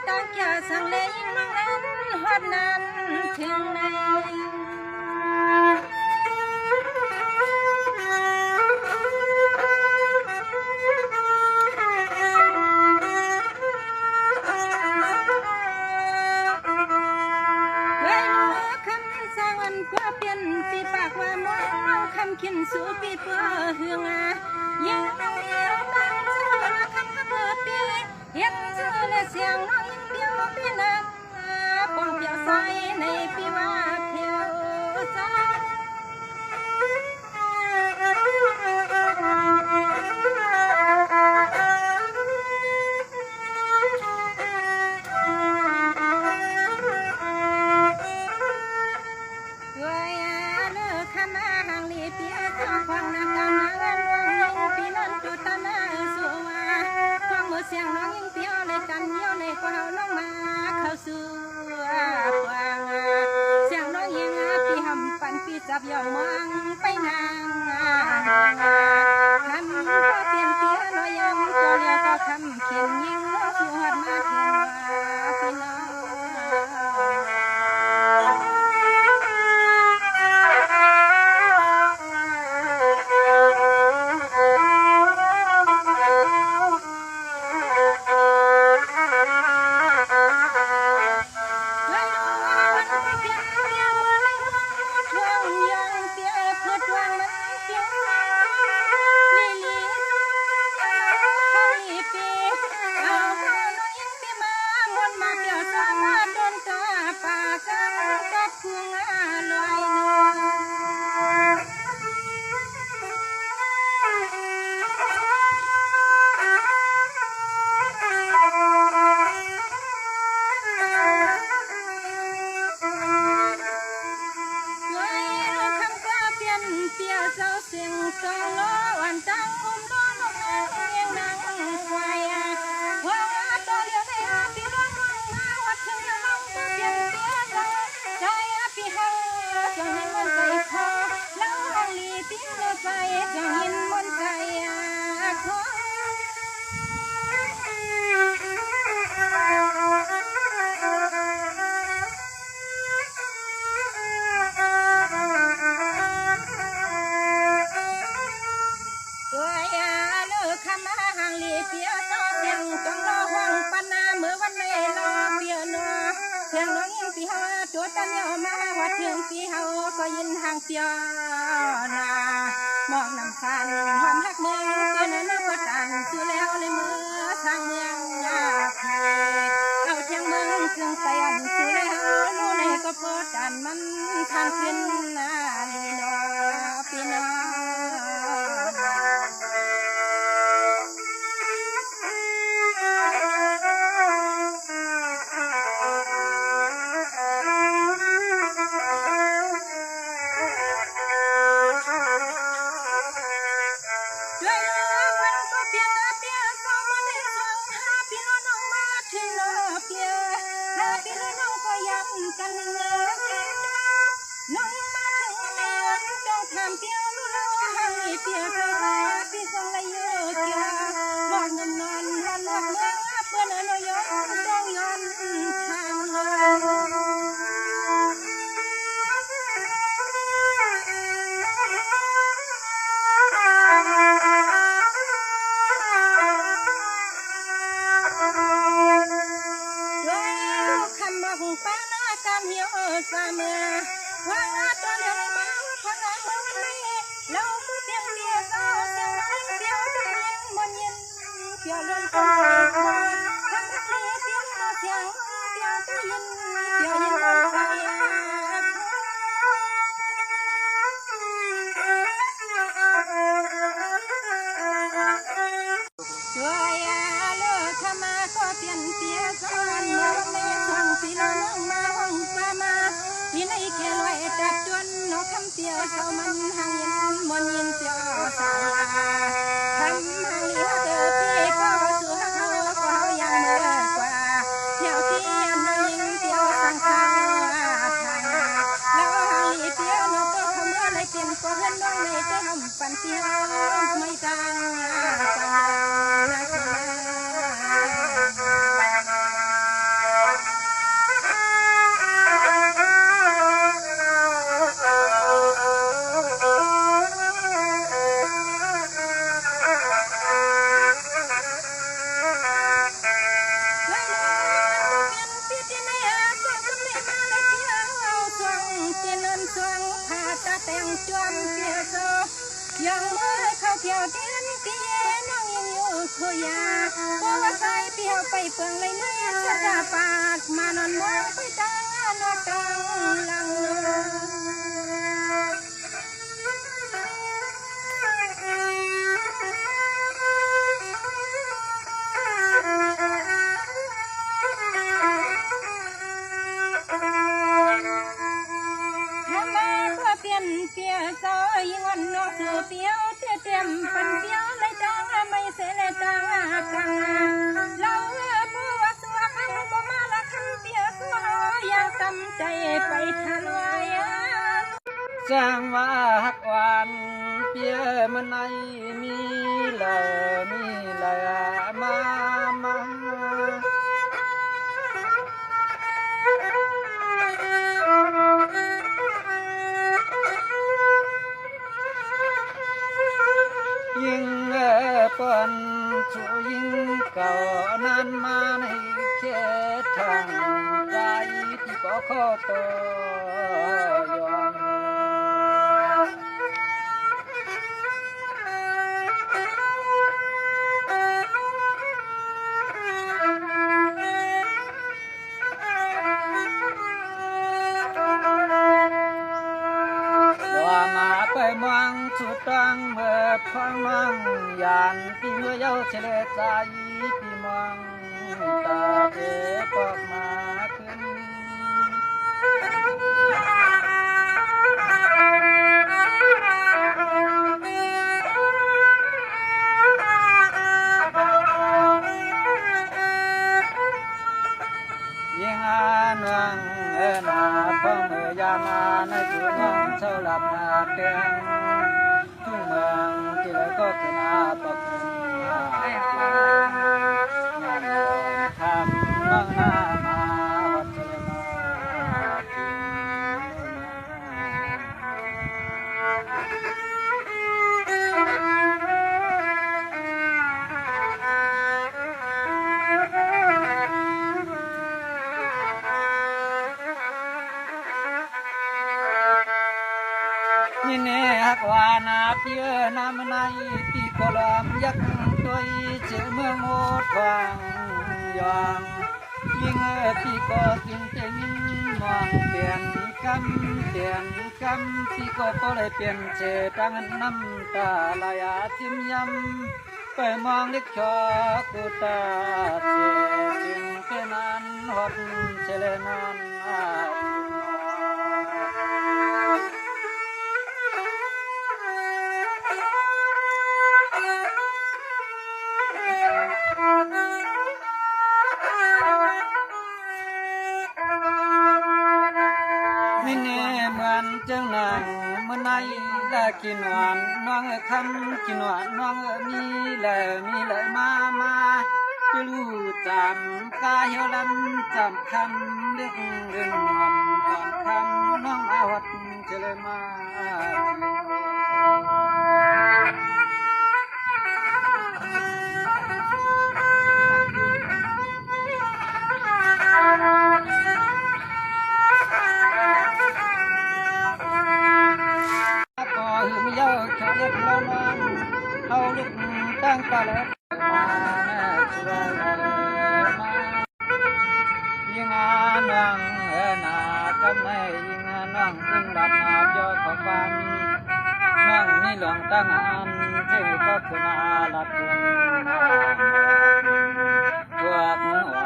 ตาแก่สังเลยมังนั้นฮอดนั้นถึงไหนก็เปลี่ยนปีปากว่าน้องคำขินสู่ปีเพื่อเฮืองยิ่งน้องเดียวตั้งเจอคำเพื่อปีเห็นเจอและเสียงน้องยิ่งเดียวปีนั้นปองเปียวใสในปีว่าเพียวใจเสียงน้องยิ่งเปียวเลยกันเยี่ยวในกว่าน้องมาเข้าสู่กวางเสียงน้องยิ่งปีหำปันปีจับย่อมองไปนางคำก็เปลี่ยนเปียน้อยย้ำตัวเรียวก็คำเขียนยิ่งสู่หัดมาเพียงว่าพี่น้องตัวตันเอามาวัดเพียงปีเฮาก็ยินห่างเปียวนามองนำคันความรักเมืองตัวนั้นก็ตันคือแล้วในมือทางเมืองไทยเอาเชียงเมืองซึ่งไปอันคือแล้วนู่นในก็พอตันมันทางขึ้นลีนอปีนอเตียวเจ้ามันหางยินมนยินเตียวสาวทำหางเลี้ยวเดือพี่ก็สู่เขาก็ยังเมื่อกว่าเที่ยวที่อันยินเตียวสังขารทางแล้วหางลีเตียวนก็เขาเมื่อไรเป็นก็เพื่อนน้องในเจ้าปั่นเตียวไม่ต่างจังนะ ตาแต่งจวนเปียโซยังเมื่อเข้าเที่ยวเตียนเตียน้องยังอยู่โคยาเพราะว่าใส่เปียวไปเปลืองเลยนะชะตาปาดมานอนมองไปตานอกกลางลังเปียซอยวันนอกสู่เปียวเตี้ยมปันเปียวเลยจังไม่เสเลยจังกังเราบัวสัวคันบ่มาละคันเปียสัวอยากจำใจไปทันวายจางว่าฮักหวานเปียมันในมีละมายิ่งเปิ้นชูยิ่งเก่านานมาในเขตทางใจที่ก็ขอปอยอมไปมังสุดตังเมื่อพังมังยานที่เมื่อเย้าเฉลยใจที่มังตาเปปอกมาขึ้นยิ่งนางนาพังเมื่อยามาในจุดน้องเช่าหลับนาเตียงทุ่งเมืองที่แล้วก็ขึ้นอาปะคุณทำน้องหน้ามาวัดเจมานี่เนฮักวานาเพียน้ำในปีกลามยักตัวเชื่อเมืองโมดฟังยองยิ่งปีก็กินเจยินมองเปลี่ยนคำปีก็พอเลยเปลี่ยนเจตังน้ำตาลายจิ้มยำไปมองเล็กชอกุตาเจจึงเป็นอันหดเชลนันนี่เนเหมือนจังนางเมื่อในละกินหวานน้องคำกินหวานน้องมีเลยมาจะรู้จำกายลำจำคำเล็กเรื่องหอมก่อนคำน้องอาวัดเจริญมาเย้าชาเล็กน้องเขาลุกตั้งตาเล็กมาชัวมายิ่งนางนากำไม่ยิ่งนางขึ้นดับนาเจ้าของบ้านนั่งนี่หลวงตั้งอันเจ้าก็คือนาลัดพวกหัว